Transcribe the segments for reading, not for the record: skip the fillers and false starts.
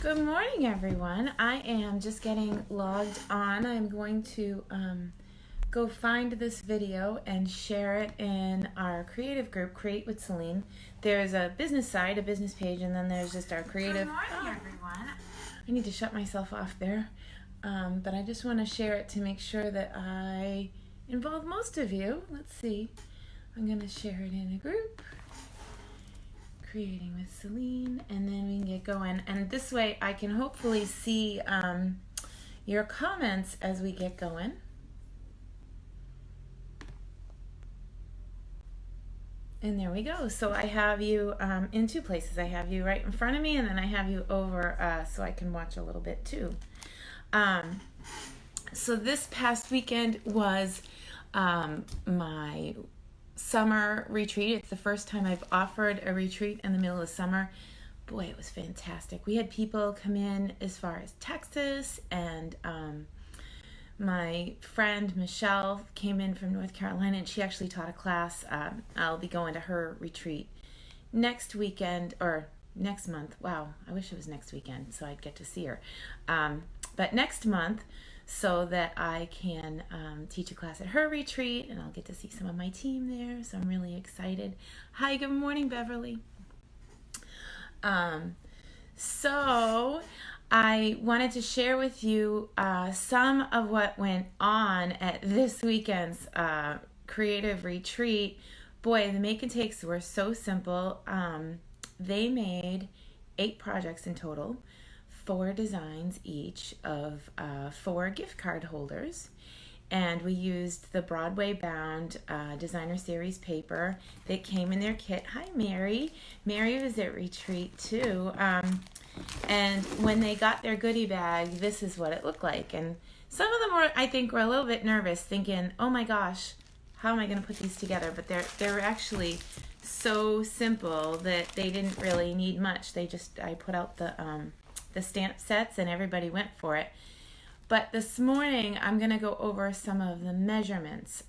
Good morning, everyone. I am just getting logged on. I'm going to go find this video and share it in our creative group, Create with Celine. There's a business side, a business page, and then there's just our creative. Good morning, everyone. I need to shut myself off there, but I just want to share it to make sure that I involve most of you. Let's see. I'm going to share it in a group. Creating with Celine, and then we can get going, and this way I can hopefully see your comments as we get going. And there we go. So I have you in two places. I have you right in front of me, and then I have you over so I can watch a little bit too. So this past weekend was my summer retreat. It's the first time I've offered a retreat in the middle of summer. Boy, it was fantastic. We had people come in as far as Texas, and my friend Michelle came in from North Carolina, and she actually taught a class. I'll be going to her retreat next weekend, or next month. Wow, I wish it was next weekend so I'd get to see her. But next month, so that I can teach a class at her retreat, and I'll get to see some of my team there, so I'm really excited. Hi, good morning, Beverly. So I wanted to share with you some of what went on at this weekend's creative retreat. Boy, the make and takes were so simple. They made 8 projects in total, 4 designs each of 4 gift card holders, and we used the Broadway bound designer series paper that came in their kit. Hi, Mary. Mary was at retreat too, and when they got their goodie bag, this is what it looked like. And some of them were, I think, were a little bit nervous, thinking, "Oh my gosh, how am I going to put these together?" But they're actually so simple that they didn't really need much. I put out the stamp sets, and everybody went for it. But this morning I'm going to go over some of the measurements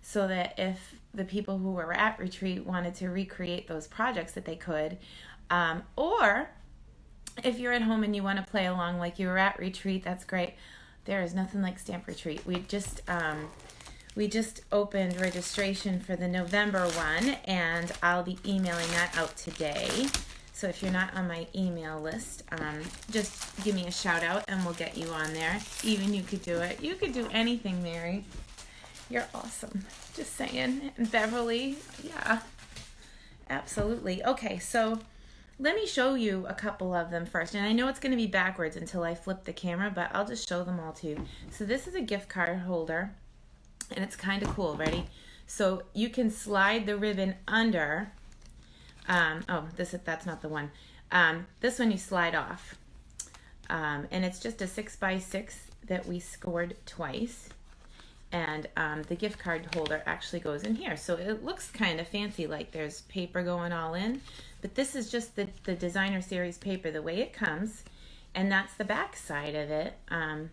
so that if the people who were at retreat wanted to recreate those projects, that they could, or if you're at home and you want to play along like you were at retreat, that's great. There is nothing like Stamp Retreat. We just opened registration for the November one, and I'll be emailing that out today. So if you're not on my email list, just give me a shout out and we'll get you on there. Even you could do it. You could do anything, Mary. You're awesome. Just saying. And Beverly, yeah, absolutely. Okay, so let me show you a couple of them first. And I know it's going to be backwards until I flip the camera, but I'll just show them all to you. So this is a gift card holder, and it's kind of cool. Ready? So you can slide the ribbon under. That's not the one. This one you slide off. And it's just a 6x6 that we scored twice. And the gift card holder actually goes in here. So it looks kind of fancy, like there's paper going all in. But this is just the designer series paper, the way it comes. And that's the back side of it. And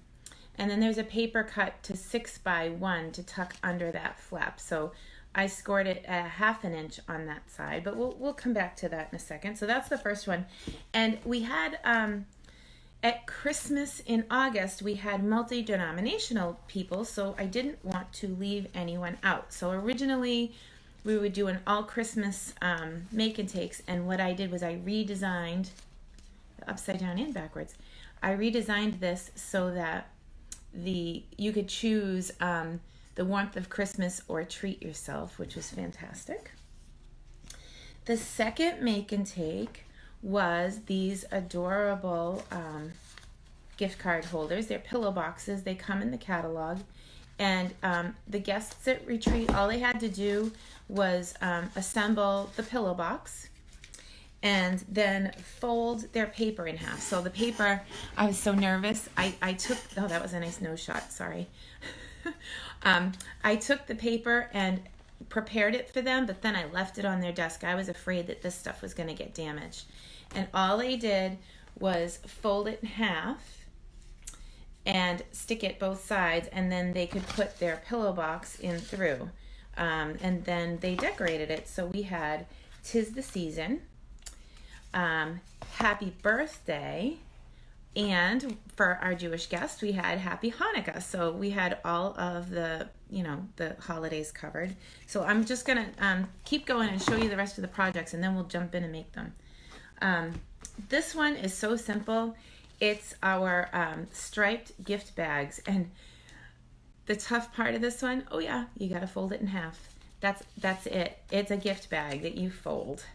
then there's a paper cut to 6x1 to tuck under that flap. So I scored it a 1/2 inch on that side, but we'll come back to that in a second. So that's the first one. And we had, at Christmas in August, we had multi-denominational people, so I didn't want to leave anyone out. So originally, we would do an all-Christmas make and takes, and what I did was I redesigned, upside down and backwards, I redesigned this so that you could choose the warmth of Christmas or treat yourself, which was fantastic. The second make and take was these adorable gift card holders. They're pillow boxes. They come in the catalog. And the guests at retreat, all they had to do was assemble the pillow box and then fold their paper in half. So the paper, I was so nervous. I took, oh, that was a nice nose shot, sorry. I took the paper and prepared it for them, but then I left it on their desk. I was afraid that this stuff was going to get damaged. And all they did was fold it in half and stick it both sides, and then they could put their pillow box in through. And then they decorated it. So we had 'Tis the Season, Happy Birthday, And for our Jewish guests, we had Happy Hanukkah. So we had all of the, the holidays covered. So I'm just going to keep going and show you the rest of the projects, and then we'll jump in and make them. This one is so simple. It's our striped gift bags. And the tough part of this one, oh yeah, you got to fold it in half. That's it. It's a gift bag that you fold.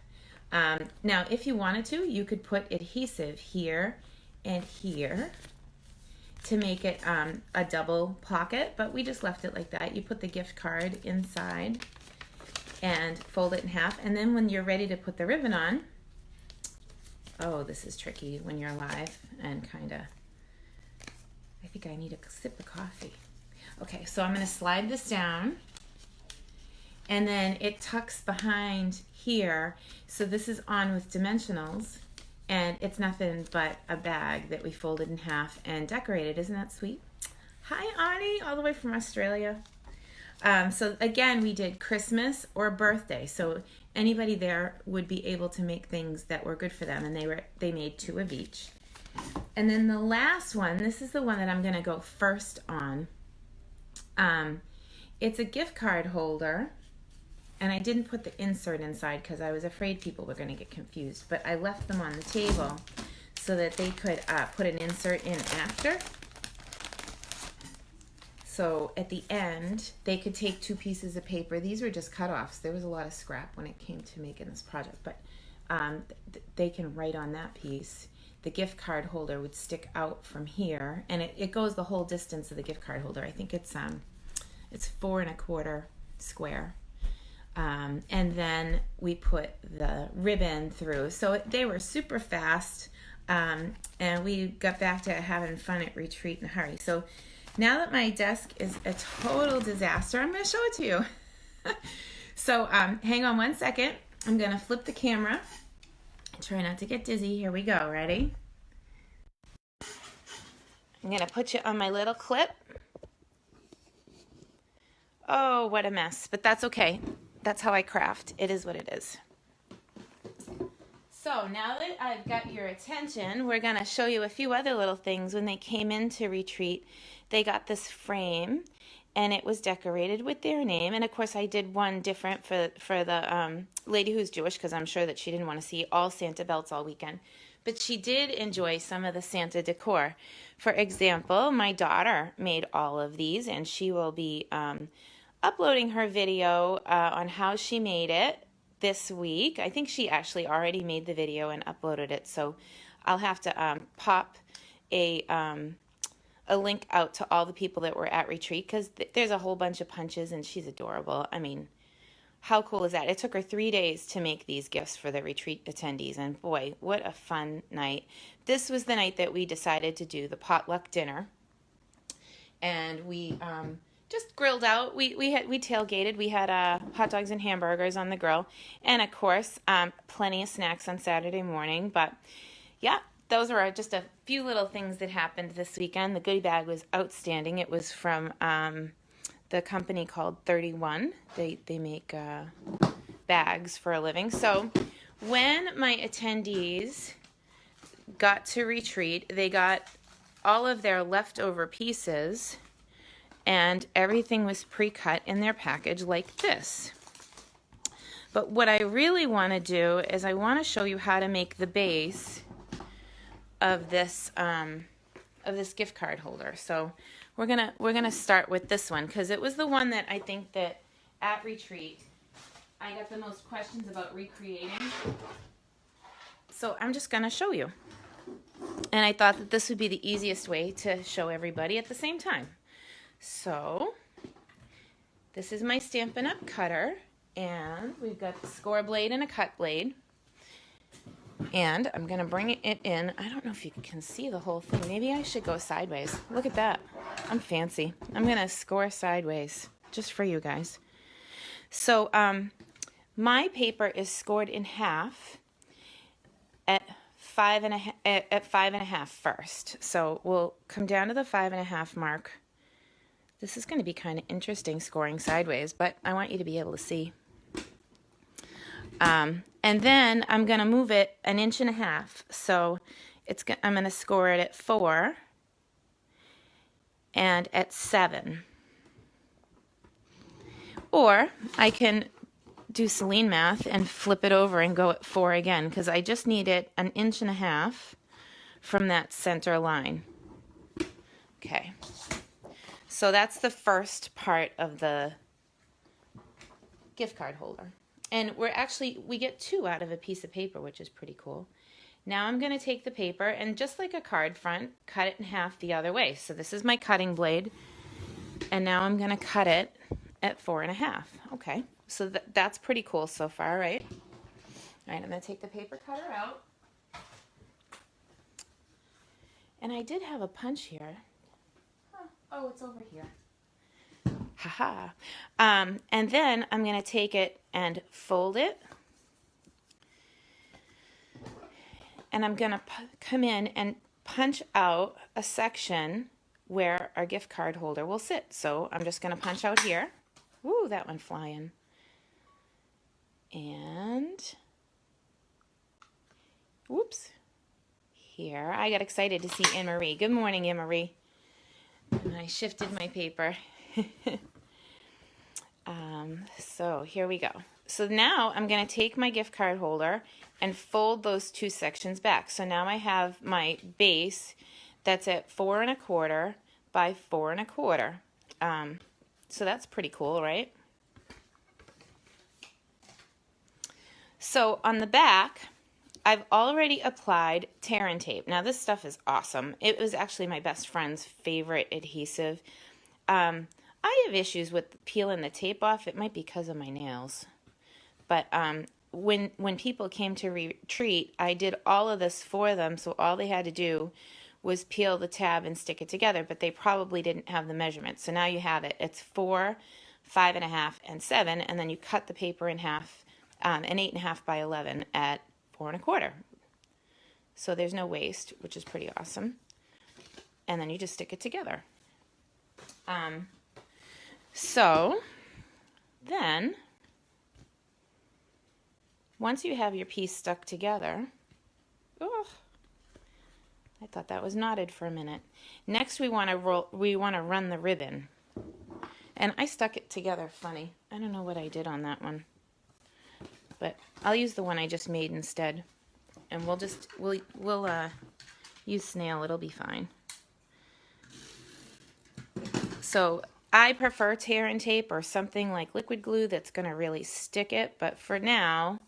Now, if you wanted to, you could put adhesive here and here to make it a double pocket, but we just left it like that. You put the gift card inside and fold it in half, and then when you're ready to put the ribbon on, oh, this is tricky when you're live and I think I need a sip of coffee. Okay, so I'm going to slide this down, and then it tucks behind here, so this is on with dimensionals. And it's nothing but a bag that we folded in half and decorated. Isn't that sweet? Hi, Ani, all the way from Australia. So again, we did Christmas or birthday. So anybody there would be able to make things that were good for them. And they made 2 of each. And then the last one, this is the one that I'm going to go first on. It's a gift card holder. And I didn't put the insert inside because I was afraid people were going to get confused. But I left them on the table so that they could put an insert in after. So at the end, they could take 2 pieces of paper. These were just cut-offs. There was a lot of scrap when it came to making this project. But they can write on that piece. The gift card holder would stick out from here. And it goes the whole distance of the gift card holder. I think it's 4 1/4 square. And then we put the ribbon through. So they were super fast, and we got back to having fun at Retreat in a hurry. So now that my desk is a total disaster, I'm going to show it to you. So hang on one second. I'm going to flip the camera. Try not to get dizzy. Here we go. Ready? I'm going to put you on my little clip. Oh, what a mess, but that's okay. That's how I craft. It is what it is. So now that I've got your attention, we're going to show you a few other little things. When they came into Retreat, they got this frame, and it was decorated with their name. And of course, I did one different for the lady who's Jewish, because I'm sure that she didn't want to see all Santa belts all weekend. But she did enjoy some of the Santa decor. For example, my daughter made all of these, and she will be uploading her video on how she made it this week. I think she actually already made the video and uploaded it, so I'll have to pop a link out to all the people that were at Retreat, because there's a whole bunch of punches, and she's adorable. I mean, how cool is that? It took her 3 days to make these gifts for the Retreat attendees, and boy, what a fun night. This was the night that we decided to do the potluck dinner, and we just grilled out. We tailgated. We had hot dogs and hamburgers on the grill, and of course, plenty of snacks on Saturday morning. But yeah, those were just a few little things that happened this weekend. The goodie bag was outstanding. It was from the company called 31. They make bags for a living. So when my attendees got to Retreat, they got all of their leftover pieces, and everything was pre-cut in their package like this. But what I really want to do is I want to show you how to make the base of this gift card holder. So we're gonna start with this one, because it was the one that I think that at Retreat I got the most questions about recreating. So I'm just gonna show you, and I thought that this would be the easiest way to show everybody at the same time. So this is my Stampin' Up! Cutter, and we've got the score blade and a cut blade. And I'm going to bring it in. I don't know if you can see the whole thing. Maybe I should go sideways. Look at that. I'm fancy. I'm going to score sideways just for you guys. So my paper is scored in half at 5.5 first. So we'll come down to the 5.5 mark. This is going to be kind of interesting scoring sideways, but I want you to be able to see. And then I'm going to move it 1.5 inches. So I'm going to score it at 4 and at 7. Or I can do Celine math and flip it over and go at 4 again, because I just need it 1.5 inches from that center line. Okay, so that's the first part of the gift card holder. And we get 2 out of a piece of paper, which is pretty cool. Now I'm going to take the paper and, just like a card front, cut it in half the other way. So this is my cutting blade, and now I'm going to cut it at 4.5. Okay, so that's pretty cool so far, right? All right, I'm going to take the paper cutter out. And I did have a punch here. Oh, it's over here. Haha. And then I'm going to take it and fold it. And I'm going to come in and punch out a section where our gift card holder will sit. So I'm just going to punch out here. Woo, that went flying. And, whoops, here. I got excited to see Anne Marie. Good morning, Anne Marie. And I shifted my paper. So here we go. So now I'm going to take my gift card holder and fold those 2 sections back. So now I have my base that's at 4.25 by 4.25. So that's pretty cool, right? So on the back, I've already applied tear and tape. Now this stuff is awesome. It was actually my best friend's favorite adhesive. I have issues with peeling the tape off. It might be because of my nails. But when people came to retreat, I did all of this for them, so all they had to do was peel the tab and stick it together, but they probably didn't have the measurement. So now you have it. It's 4, 5.5, and 7, and then you cut the paper in half, an 8.5 by 11 at 4.25. So there's no waste, which is pretty awesome. And then you just stick it together. So then, once you have your piece stuck together, oh, I thought that was knotted for a minute. Next, we want to run the ribbon, and I stuck it together funny. I don't know what I did on that one, but I'll use the one I just made instead, and we'll use snail. It'll be fine. So I prefer tear and tape or something like liquid glue that's going to really stick it, but for now,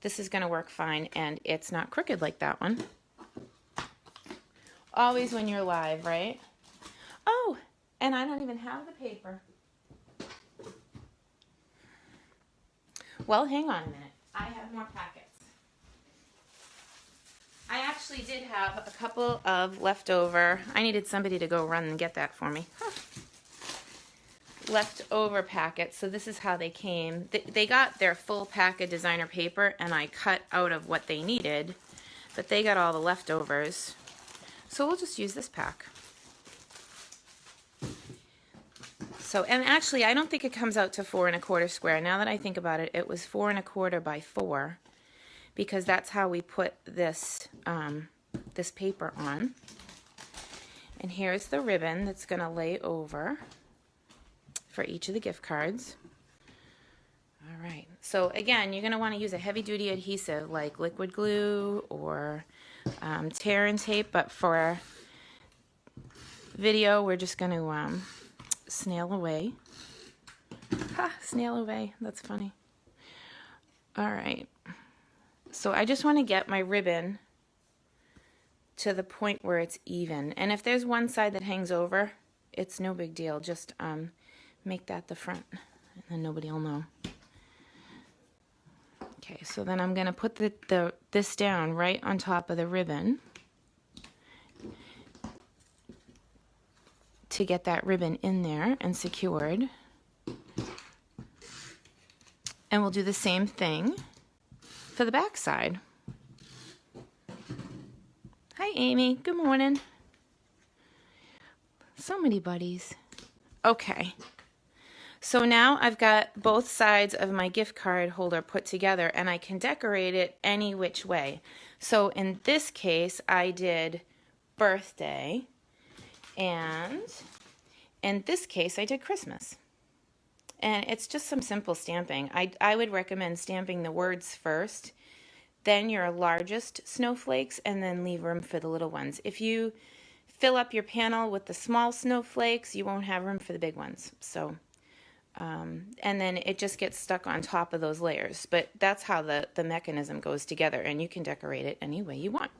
this is going to work fine, and it's not crooked like that one. Always when you're live, right? Oh, and I don't even have the paper. Well, hang on a minute. I have more packets. I actually did have a couple of leftover. I needed somebody to go run and get that for me. Leftover packets. So this is how they came. They got their full pack of designer paper, and I cut out of what they needed, but they got all the leftovers. So we'll just use this pack. So, and actually, I don't think it comes out to 4.25 square. Now that I think about it, it was 4.25 by 4, because that's how we put this this paper on. And here's the ribbon that's going to lay over for each of the gift cards. All right, so again, you're going to want to use a heavy-duty adhesive like liquid glue or tear and tape, but for video, we're just going to snail away. Ha, snail away, that's funny. All right, so I just want to get my ribbon to the point where it's even, and if there's one side that hangs over, it's no big deal. Just make that the front, and then nobody will know. Okay, so then I'm going to put this down right on top of the ribbon to get that ribbon in there and secured. And we'll do the same thing for the back side. Hi, Amy. Good morning. So many buddies. Okay. So now I've got both sides of my gift card holder put together, and I can decorate it any which way. So in this case, I did birthday, and in this case, I did Christmas. And it's just some simple stamping. I would recommend stamping the words first, then your largest snowflakes, and then leave room for the little ones. If you fill up your panel with the small snowflakes, you won't have room for the big ones. So, and then it just gets stuck on top of those layers. But that's how the mechanism goes together, and you can decorate it any way you want.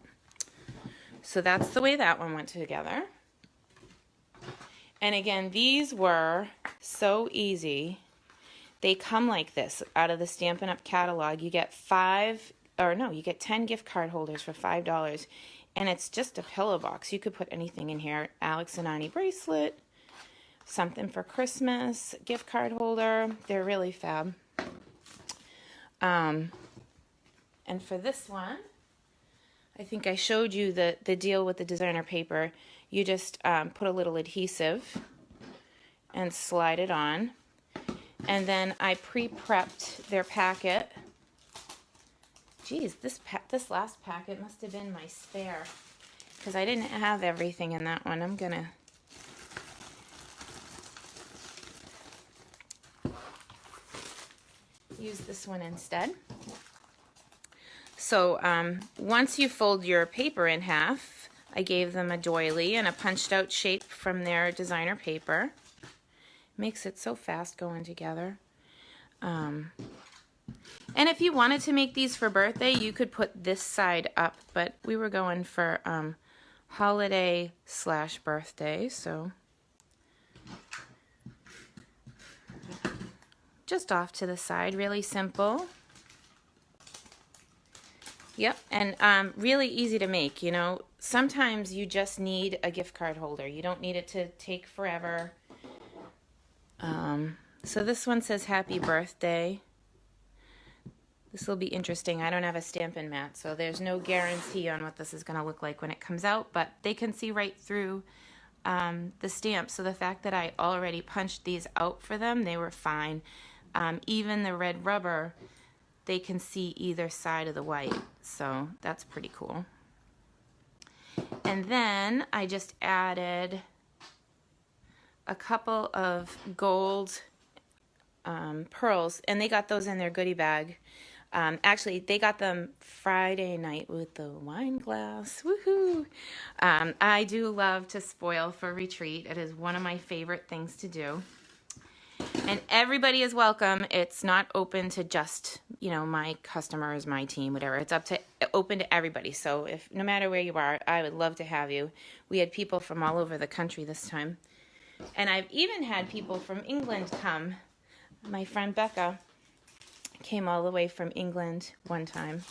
So that's the way that one went together. And again, these were so easy. They come like this out of the Stampin' Up! Catalog. You get 10 gift card holders for $5. And it's just a pillow box. You could put anything in here. Alex and Ani bracelet, something for Christmas, gift card holder. They're really fab. And for this one, I think I showed you the deal with the designer paper. You just put a little adhesive and slide it on. And then I pre-prepped their packet. Geez, this last packet must have been my spare, because I didn't have everything in that one. I'm gonna use this one instead. So once you fold your paper in half, I gave them a doily and a punched out shape from their designer paper. Makes it so fast going together. And if you wanted to make these for birthday, you could put this side up, but we were going for holiday/birthday, so just off to the side, really simple. Yep, and really easy to make, you know. Sometimes you just need a gift card holder. You don't need it to take forever. So this one says happy birthday. This will be interesting. I don't have a Stampin' mat, so there's no guarantee on what this is going to look like when it comes out, but they can see right through the stamp. So the fact that I already punched these out for them, they were fine. Even the red rubber, they can see either side of the white, so that's pretty cool. And then I just added a couple of gold pearls, and they got those in their goodie bag. Actually, they got them Friday night with the wine glass. Woohoo! I do love to spoil for Retreat. It is one of my favorite things to do. And everybody is welcome. It's not open to just, you know, my customers, my team, whatever. It's open to everybody. So if no matter where you are, I would love to have you. We had people from all over the country this time. And I've even had people from England come. My friend Becca came all the way from England one time.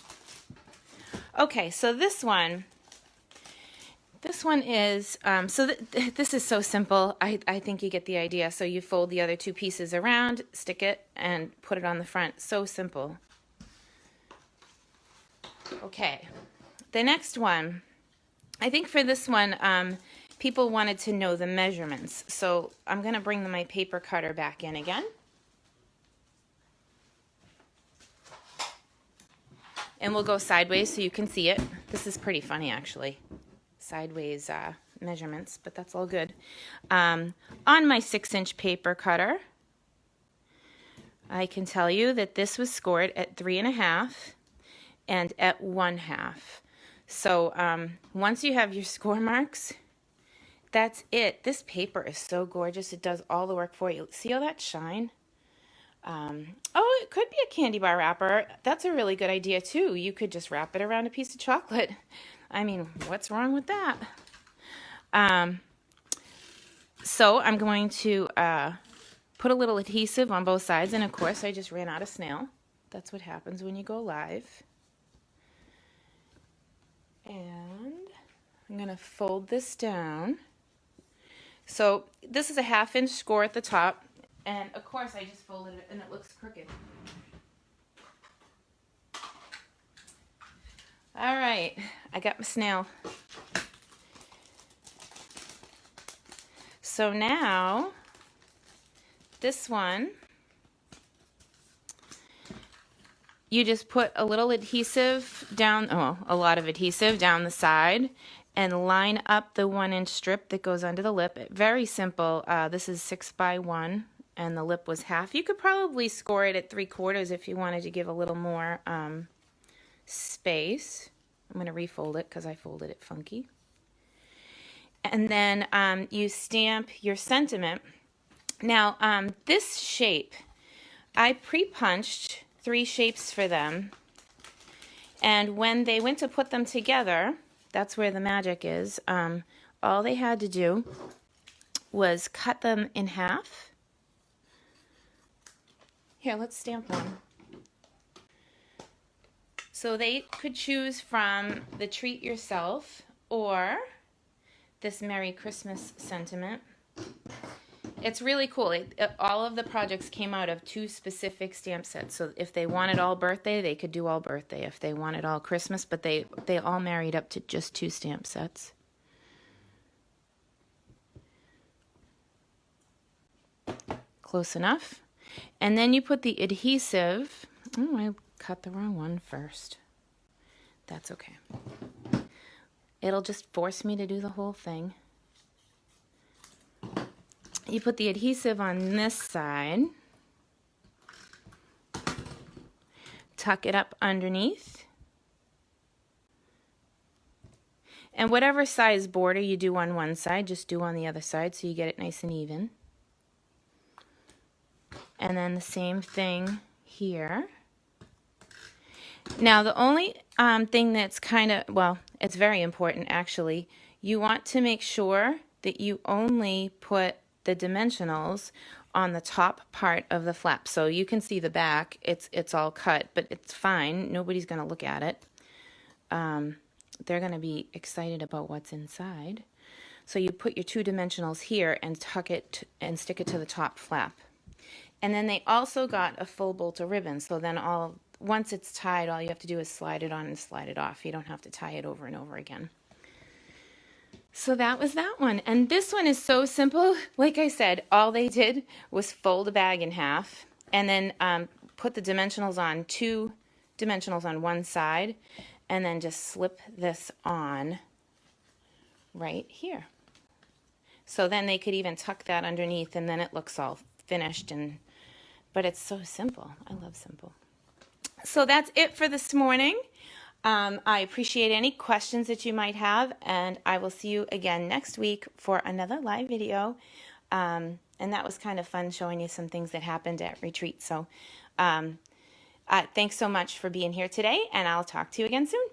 Okay, so this one is, this is so simple. I think you get the idea. So you fold the other two pieces around, stick it, and put it on the front. So simple. Okay, the next one. I think for this one, people wanted to know the measurements. So I'm going to bring my paper cutter back in again. And we'll go sideways so you can see it. This is pretty funny, actually. Sideways measurements, but that's all good. On my 6-inch paper cutter, I can tell you that this was scored at 3.5 and at 1/2. So once you have your score marks, that's it. This paper is so gorgeous. It does all the work for you. See all that shine? Oh, it could be a candy bar wrapper. That's a really good idea too. You could just wrap it around a piece of chocolate. I mean, what's wrong with that? So I'm going to put a little adhesive on both sides, and of course I just ran out of snail. That's what happens when you go live. And I'm going to fold this down. So this is a 1/2 inch score at the top. And of course I just folded it and it looks crooked. All right, I got my snail. So now this one, you just put a little adhesive down, a lot of adhesive down the side, and line up the 1-inch strip that goes under the lip. Very simple. This is 6 by 1, and the lip was half. You could probably score it at 3/4 if you wanted to give a little more space. I'm going to refold it because I folded it funky. And then you stamp your sentiment. Now, this shape, I pre-punched 3 shapes for them. And when they went to put them together, that's where the magic is. All they had to do was cut them in half. Here, let's stamp one. So they could choose from the Treat Yourself or this Merry Christmas sentiment. It's really cool. All of the projects came out of 2 specific stamp sets. So if they wanted all birthday, they could do all birthday. If they wanted all Christmas, but they all married up to just 2 stamp sets. Close enough. And then you put the adhesive. Oh, I cut the wrong one first. That's okay. It'll just force me to do the whole thing. You put the adhesive on this side, tuck it up underneath, and whatever size border you do on one side, just do on the other side so you get it nice and even. And then the same thing here. Now the only thing that's it's very important actually, you want to make sure that you only put the dimensionals on the top part of the flap. So you can see the back, it's all cut, but it's fine. Nobody's going to look at it. They're going to be excited about what's inside. So you put your 2 dimensionals here and tuck it and stick it to the top flap. And then they also got a full bolt of ribbon. So then once it's tied, all you have to do is slide it on and slide it off. You don't have to tie it over and over again. So that was that one. And this one is so simple. Like I said, all they did was fold a bag in half and then put the dimensionals on, 2 dimensionals on one side, and then just slip this on right here. So then they could even tuck that underneath and then it looks all finished. But it's so simple. I love simple. So that's it for this morning. I appreciate any questions that you might have, and I will see you again next week for another live video. And that was kind of fun showing you some things that happened at Retreat. So thanks so much for being here today, and I'll talk to you again soon.